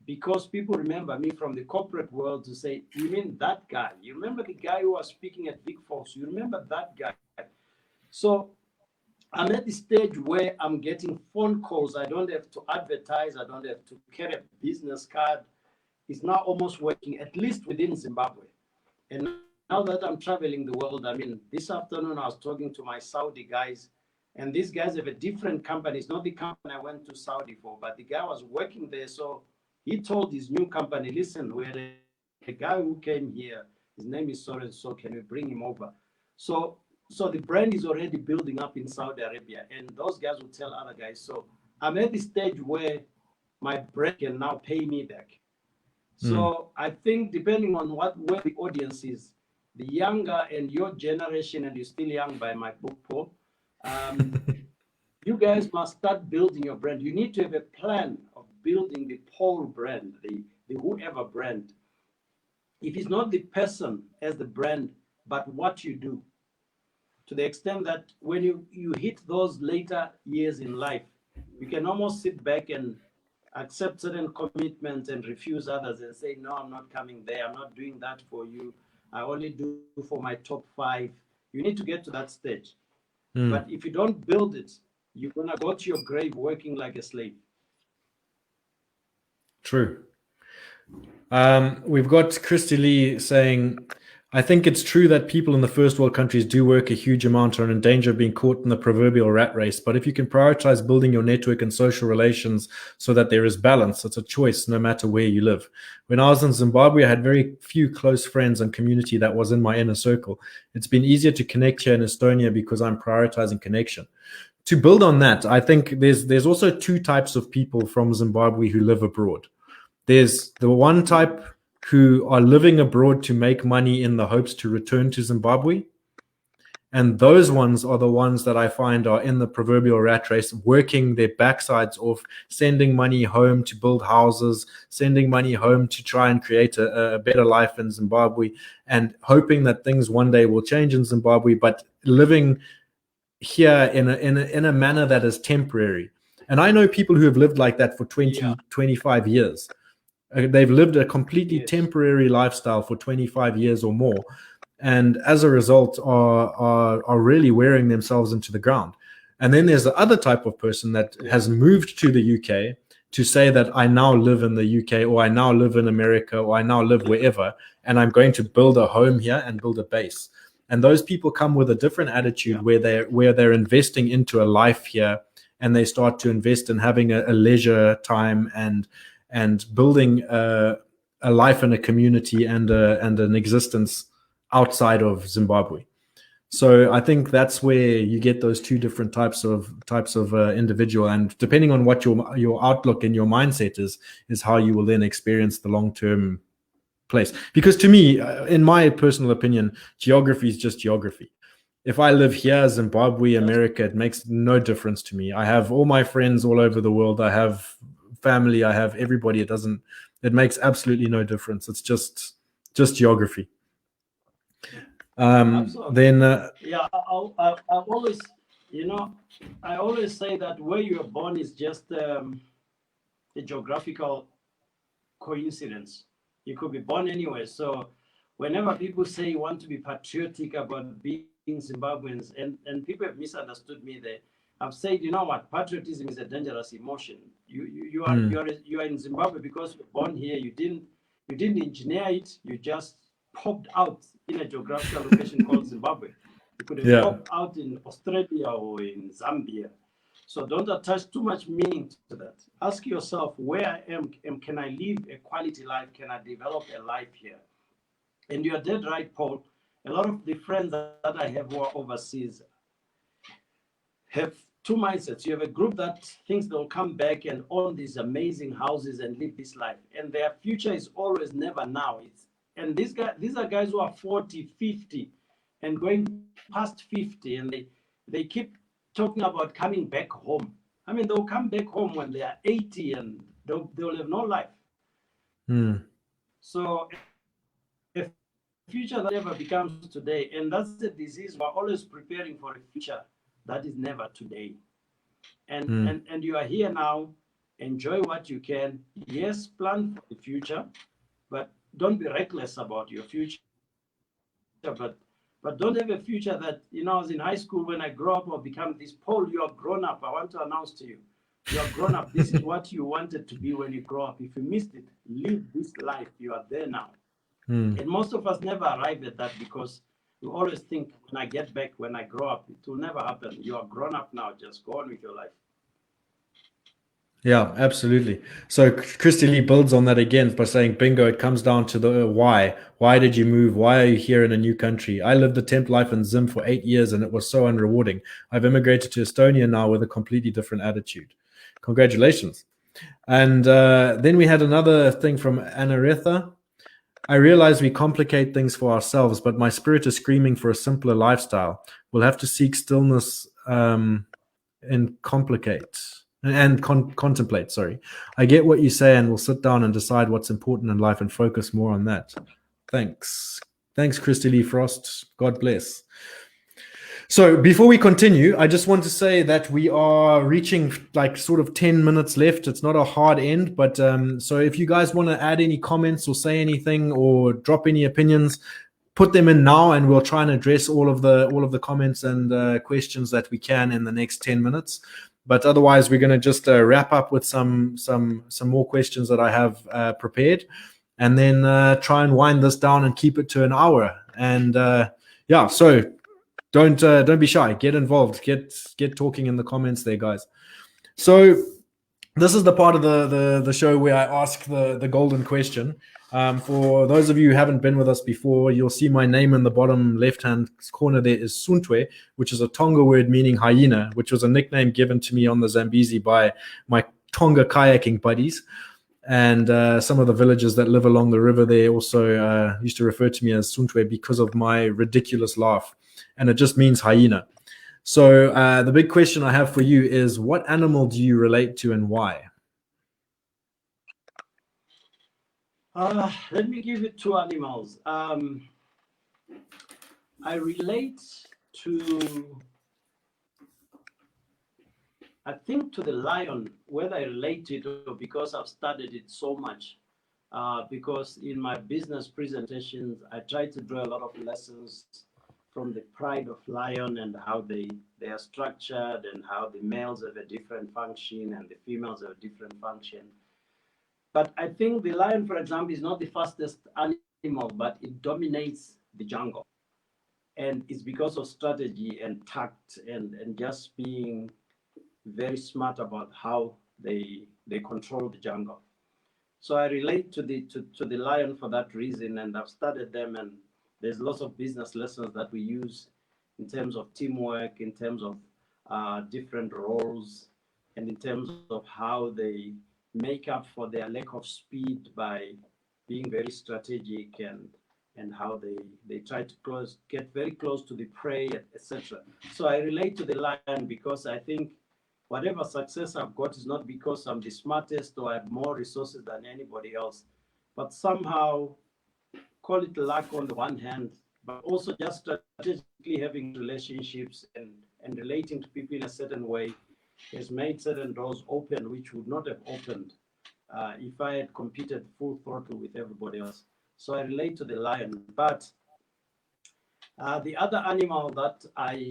because people remember me from the corporate world to say, you mean that guy? You remember the guy who was speaking at Big Fox? You remember that guy? So I'm at the stage where I'm getting phone calls. I don't have to advertise. I don't have to carry a business card. It's now almost working, at least within Zimbabwe. And now that I'm traveling the world, this afternoon I was talking to my Saudi guys, and these guys have a different company. It's not the company I went to Saudi for, but the guy was working there. So he told his new company, listen, we had a guy who came here. His name is so and so. Can we bring him over? So the brand is already building up in Saudi Arabia, and those guys will tell other guys. So I'm at the stage where my brand can now pay me back. So I think depending on where the audience is, the younger and your generation, and you're still young by my book, Paul, you guys must start building your brand. You need to have a plan of building the Paul brand, the whoever brand. If it's not the person as the brand, but what you do, to the extent that when you hit those later years in life, you can almost sit back and accept certain commitments and refuse others and say, no, I'm not coming there. I'm not doing that for you. I only do for my top 5. You need to get to that stage. But if you don't build it, you're going to go to your grave working like a slave. True. We've got Christy Lee saying, I think it's true that people in the first world countries do work a huge amount and are in danger of being caught in the proverbial rat race. But if you can prioritize building your network and social relations so that there is balance, it's a choice no matter where you live. When I was in Zimbabwe, I had very few close friends and community that was in my inner circle. It's been easier to connect here in Estonia because I'm prioritizing connection. To build on that, I think there's also 2 types of people from Zimbabwe who live abroad. There's the one type who are living abroad to make money in the hopes to return to Zimbabwe. And those ones are the ones that I find are in the proverbial rat race, working their backsides off, sending money home to build houses, sending money home to try and create a better life in Zimbabwe, and hoping that things one day will change in Zimbabwe, but living here in a manner that is temporary. And I know people who have lived like that for 25 years. They've lived a completely temporary lifestyle for 25 years or more, and as a result are really wearing themselves into the ground. And then there's the other type of person that has moved to the UK to say that I now live in the UK, or I now live in America, or I now live wherever, and I'm going to build a home here and build a base. And those people come with a different attitude where they're investing into a life here, and they start to invest in having a leisure time and building a life in a community and an existence outside of Zimbabwe. So I think that's where you get those 2 different types of individual, and depending on what your outlook and your mindset is how you will then experience the long-term place. Because to me, in my personal opinion, geography is just geography. If I live here, Zimbabwe, America, it makes no difference to me. I have all my friends all over the world. I have family, I have everybody. It makes absolutely no difference. It's just geography. Then I always, I always say that where you are born is just a geographical coincidence. You could be born anywhere. So whenever people say you want to be patriotic about being Zimbabweans, and people have misunderstood me there, I've said, you know what, patriotism is a dangerous emotion. You are in Zimbabwe because you're born here. You didn't engineer it. You just popped out in a geographical location called Zimbabwe. You could have popped out in Australia or in Zambia. So don't attach too much meaning to that. Ask yourself, where I am, can I live a quality life? Can I develop a life here? And you're dead right, Paul. A lot of the friends that I have who are overseas have 2 mindsets. You have a group that thinks they'll come back and own these amazing houses and live this life, and their future is always never now. And these are guys who are 40, 50, and going past 50, and they keep talking about coming back home. I mean, they'll come back home when they are 80, and they'll have no life. So a future that never becomes today, and that's the disease. We're always preparing for a future that is never today. And you are here now. Enjoy what you can. Yes, plan for the future, but don't be reckless about your future. But don't have a future that, I was in high school, when I grow up, I'll become this. Paul, you are grown up. I want to announce to you, you are grown up. This is what you wanted to be when you grow up. If you missed it, live this life. You are there now. And most of us never arrive at that, because we always think, when I get back, when I grow up, it will never happen. You are grown up now. Just go on with your life. Yeah, absolutely. So Christy Lee builds on that again by saying, bingo, it comes down to the why. Why did you move? Why are you here in a new country? I lived the temp life in Zim for 8 years, and it was so unrewarding. I've immigrated to Estonia now with a completely different attitude. Congratulations. And then we had another thing from Anaretha. I realize we complicate things for ourselves, but my spirit is screaming for a simpler lifestyle. We'll have to seek stillness and contemplate. Sorry, I get what you say, and we'll sit down and decide what's important in life and focus more on that. Thanks, Christy Lee Frost. God bless. So before we continue, I just want to say that we are reaching like sort of 10 minutes left. It's not a hard end, but so if you guys want to add any comments or say anything or drop any opinions, put them in now, and we'll try and address all of the comments and questions that we can in the next 10 minutes. But otherwise, we're going to just wrap up with some more questions that I have prepared, and then try and wind this down and keep it to an hour. And yeah, so don't be shy. Get involved. Get talking in the comments there, guys. So this is the part of the show where I ask the golden question. For those of you who haven't been with us before, you'll see my name in the bottom left-hand corner there is Suntwe, which is a Tonga word meaning hyena, which was a nickname given to me on the Zambezi by my Tonga kayaking buddies. And some of the villagers that live along the river there also used to refer to me as Suntwe because of my ridiculous laugh. And it just means hyena. So the big question I have for you is, what animal do you relate to and why? Let me give you two animals. I relate to, I think, to the lion, whether I relate to it or because I've studied it so much. Because in my business presentations, I try to draw a lot of lessons from the pride of lion and how they are structured and how the males have a different function and the females have a different function. But I think the lion, for example, is not the fastest animal, but it dominates the jungle. And it's because of strategy and tact and just being very smart about how they control the jungle. So I relate to the lion for that reason, and I've studied them, and there's lots of business lessons that we use in terms of teamwork, in terms of different roles, and in terms of how they make up for their lack of speed by being very strategic and how they try to get very close to the prey, etc. So I relate to the lion because I think whatever success I've got is not because I'm the smartest or I have more resources than anybody else, but somehow, call it luck on the one hand, but also just strategically having relationships and relating to people in a certain way has made certain doors open which would not have opened if I had competed full throttle with everybody else. So I relate to the lion. But the other animal that I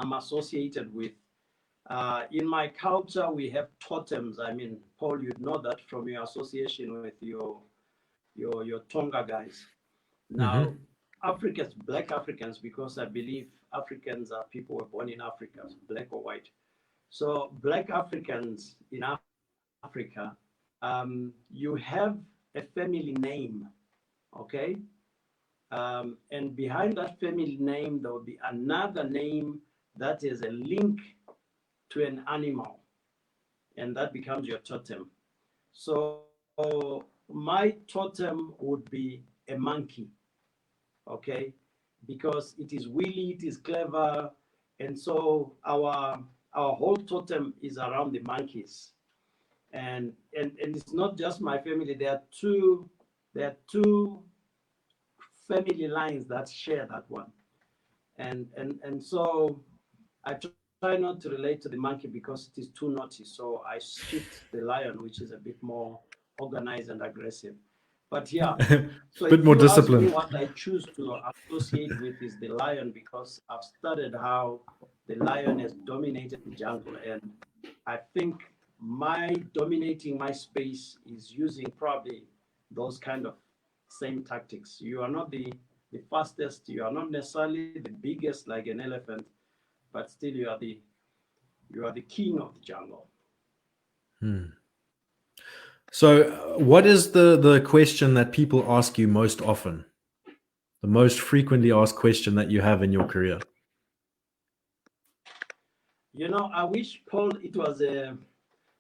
am associated with, in my culture, we have totems. I mean, Paul, you'd know that from your association with your Tonga guys. Now, Africans, Black Africans, because I believe Africans are people who were born in Africa, black or white. So Black Africans in Africa, you have a family name, okay? And behind that family name, there will be another name that is a link to an animal, and that becomes your totem. So my totem would be a monkey, okay? Because it is wily, it is clever, and so our whole totem is around the monkeys. And it's not just my family. There are two family lines that share that one. And so I try not to relate to the monkey because it is too naughty. So I shift the lion, which is a bit more organized and aggressive. But yeah, so a bit more disciplined. What I choose to associate with is the lion because I've studied how the lion has dominated the jungle, and I think my dominating my space is using probably those kind of same tactics. You are not the fastest, you are not necessarily the biggest like an elephant, but still you are the king of the jungle. So what is the question that people ask you most often? The most frequently asked question that you have in your career? You know, I wish, Paul, it was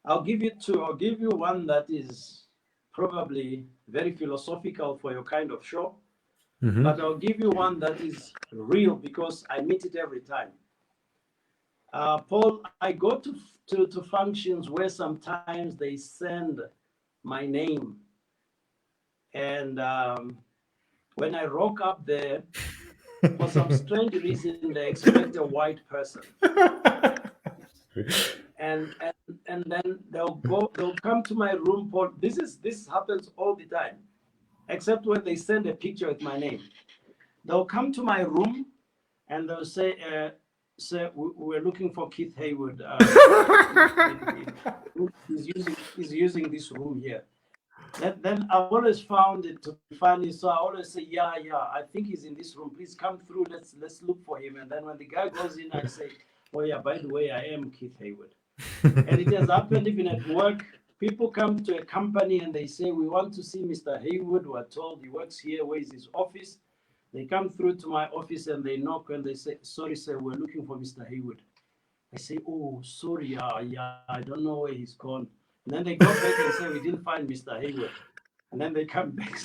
I'll give you two. I'll give you one that is probably very philosophical for your kind of show, Mm-hmm. but I'll give you one that is real because I meet it every time. Paul, I go to functions where sometimes they send my name, and when I rock up there, for some strange reason, they expect a white person. And then they'll come to my room, Paul. This happens all the time, except when they send a picture with my name. They'll come to my room and they'll say, "Sir, we're looking for Keith Heywood. He's using this room here." Then I've always found it to be funny, so I always say, "Yeah, I think he's in this room. Please come through. Let's look for him." And then when the guy goes in, I say, "Oh yeah, by the way, I am Keith Heywood." And it has happened even at work. People come to a company and they say, "We want to see Mr. Heywood." We're told he works here. Where is his office? They come through to my office and they knock and they say, "Sorry, sir, we're looking for Mr. Heywood." I say, "Oh, sorry, yeah, I don't know where he's gone." And then they go back and say, "We didn't find Mr. Heywood." And then they come back.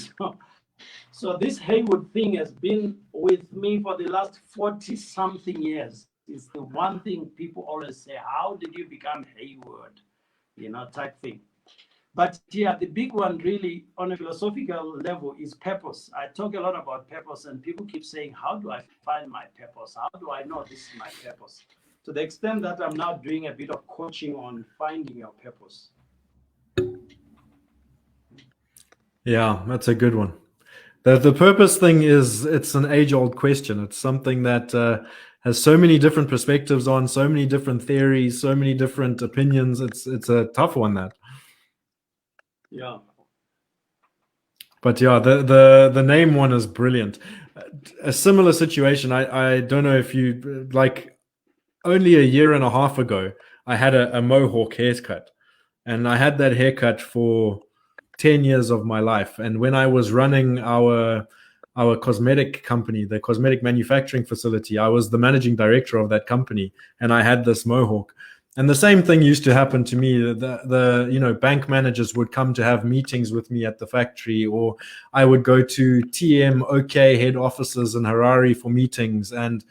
So this Heywood thing has been with me for the last 40 something years. It's the one thing people always say, "How did you become Heywood?" Type thing. But yeah, the big one really on a philosophical level is purpose. I talk a lot about purpose, and people keep saying, "How do I find my purpose? How do I know this is my purpose?" To the extent that I'm now doing a bit of coaching on finding your purpose. Yeah, that's a good one. The purpose thing it's an age-old question. It's something that has so many different perspectives on, so many different theories, so many different opinions. It's a tough one, that. Yeah. But yeah, the name one is brilliant. A similar situation. I don't know if you like. Only a year and a half ago, I had a mohawk haircut, and I had that haircut for 10 years of my life. And when I was running our cosmetic company, the cosmetic manufacturing facility, I was the managing director of that company, and I had this mohawk. And the same thing used to happen to me. The bank managers would come to have meetings with me at the factory, or I would go to TM OK head offices in Harare for meetings, and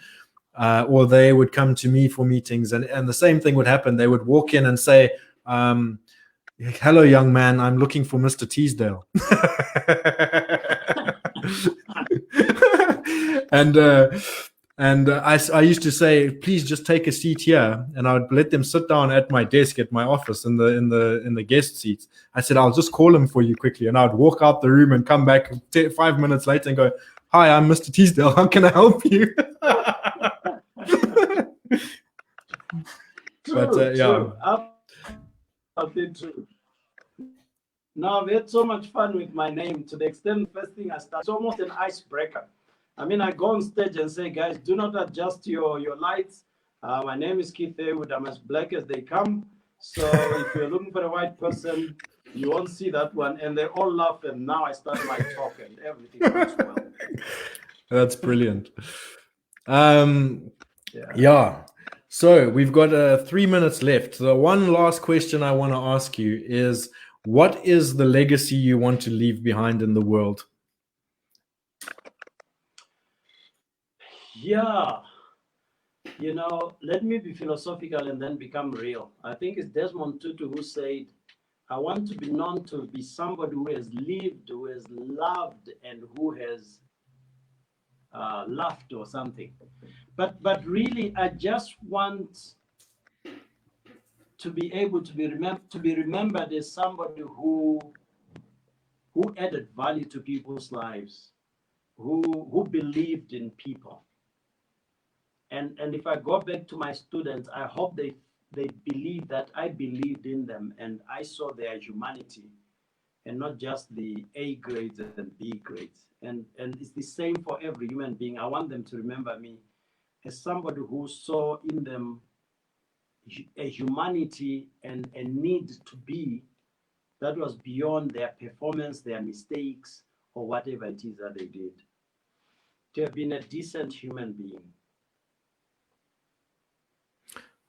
or they would come to me for meetings, and the same thing would happen. They would walk in and say, "Hello, young man, I'm looking for Mr. Teasdale." and I used to say, "Please just take a seat here," and I would let them sit down at my desk at my office in the guest seats. I said, "I'll just call him for you quickly," and I would walk out the room and come back 5 minutes later and go, "Hi, I'm Mr. Teasdale. How can I help you?" True. Absolutely true. Now, I've had so much fun with my name to the extent the first thing I start, it's almost an icebreaker. I mean, I go on stage and say, "Guys, do not adjust your lights. My name is Keith Heywood. I'm as black as they come. So if you're looking for a white person, you won't see that one." And they all laugh, and now I start my talk and everything goes well. That's brilliant. Yeah. So we've got 3 minutes left. The one last question I want to ask you is, what is the legacy you want to leave behind in the world? Yeah. Let me be philosophical and then become real. I think it's Desmond Tutu who said, "I want to be known to be somebody who has lived, who has loved, and who has laughed," or something. But really, I just want to be able to be remembered as somebody who added value to people's lives, who believed in people. And if I go back to my students, I hope they believe that I believed in them and I saw their humanity and not just the A grades and B grades. And it's the same for every human being. I want them to remember me as somebody who saw in them a humanity and a need to be that was beyond their performance, their mistakes, or whatever it is that they did. To have been a decent human being.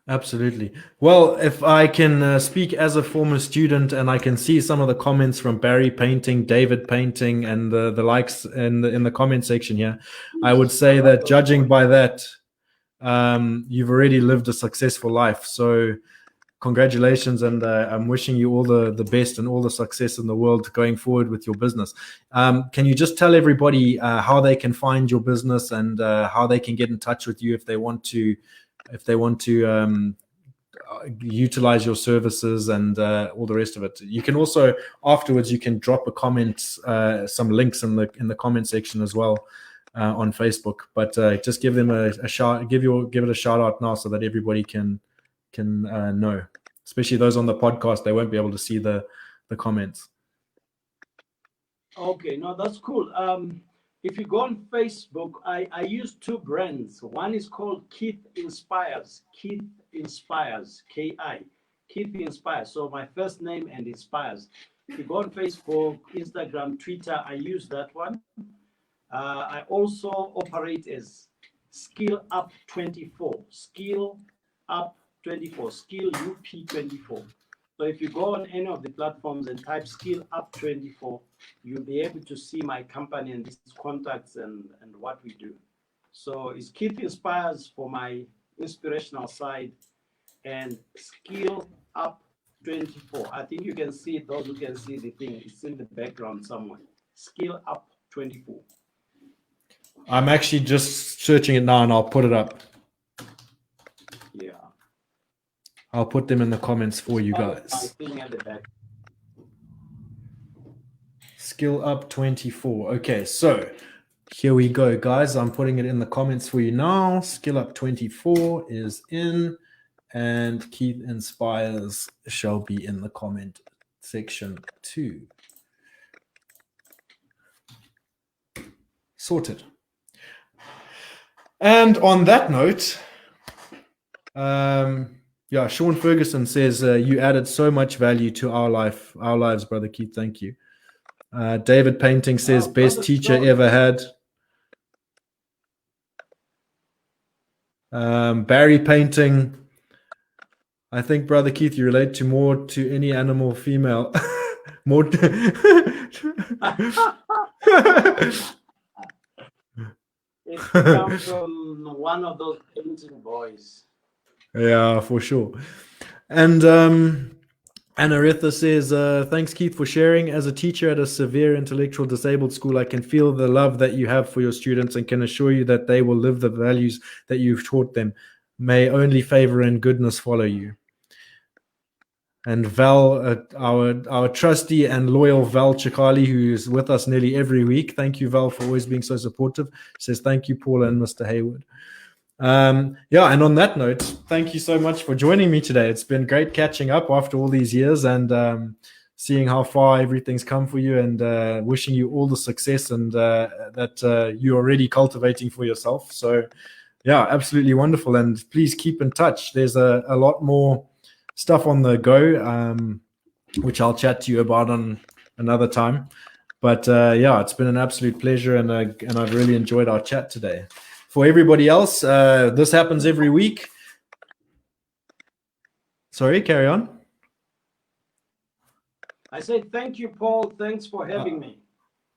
Absolutely. Well, if I can speak as a former student, and I can see some of the comments from Barry Painting, David Painting, and the likes in the comment section here, I would say that judging by that, you've already lived a successful life. So congratulations, and I'm wishing you all the best and all the success in the world going forward with your business. Can you just tell everybody how they can find your business and how they can get in touch with you if they want to utilize your services and all the rest of it? You can also afterwards you can drop a comment, some links in the comment section as well on Facebook. But just give them a shout, give it a shout out now so that everybody can know, especially those on the podcast. They won't be able to see the comments. Okay, no, that's cool. If you go on Facebook, I use two brands. One is called Keith Inspires. Keith Inspires, K-I. Keith Inspires. So my first name and Inspires. If you go on Facebook, Instagram, Twitter, I use that one. I also operate as Skill Up 24. Skill Up 24. Skill UP 24. So if you go on any of the platforms and type Skill Up 24, you'll be able to see my company and its contacts and what we do. So it's Keith Inspires for my inspirational side and Skill Up 24. I think you can see it, those who can see the thing. It's in the background somewhere. Skill Up 24. I'm actually just searching it now and I'll put it up. Yeah. I'll put them in the comments for you guys. Skill Up 24. Okay, so here we go, guys. I'm putting it in the comments for you now. Skill Up 24 is in, and Keith Inspires shall be in the comment section too. Sorted. And on that note, yeah, Sean Ferguson says you added so much value to our lives, brother Keith. Thank you. David Painting says best teacher ever had. Barry Painting, I think, brother Keith, you relate to more to any animal female. More. It comes from one of those painting boys. Yeah, for sure. And Aretha says, thanks, Keith, for sharing. As a teacher at a severe intellectual disabled school, I can feel the love that you have for your students and can assure you that they will live the values that you've taught them. May only favor and goodness follow you. And Val, our trusty and loyal Val Chikali, who is with us nearly every week. Thank you, Val, for always being so supportive. Says thank you, Paul and Mr. Heywood. Yeah, and on that note, thank you so much for joining me today. It's been great catching up after all these years and seeing how far everything's come for you, and wishing you all the success and that you're already cultivating for yourself. So yeah, absolutely wonderful. And please keep in touch. There's a lot more stuff on the go, which I'll chat to you about on another time. But yeah, it's been an absolute pleasure, and I've really enjoyed our chat today. For everybody else, this happens every week. Sorry, carry on. I said thank you, Paul. Thanks for having me.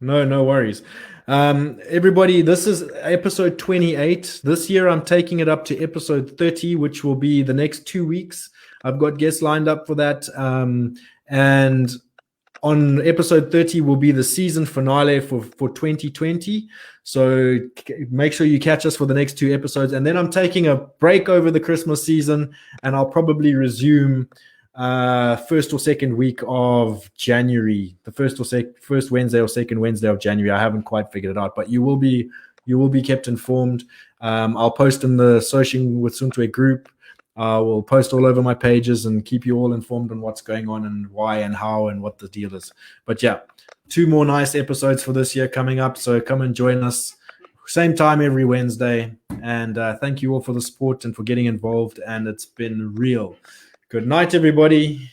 No worries. Everybody, this is episode 28. This year, I'm taking it up to episode 30, which will be the next 2 weeks. I've got guests lined up for that. And on episode 30 will be the season finale for 2020. So make sure you catch us for the next 2 episodes. And then I'm taking a break over the Christmas season, and I'll probably resume first or second week of January, the first Wednesday or second Wednesday of January. I haven't quite figured it out, but you will be kept informed. I'll post in the Soshing with Suntwe group. We'll post all over my pages and keep you all informed on what's going on and why and how and what the deal is. But yeah, 2 more nice episodes for this year coming up. So come and join us. Same time every Wednesday. And thank you all for the support and for getting involved. And it's been real. Good night, everybody.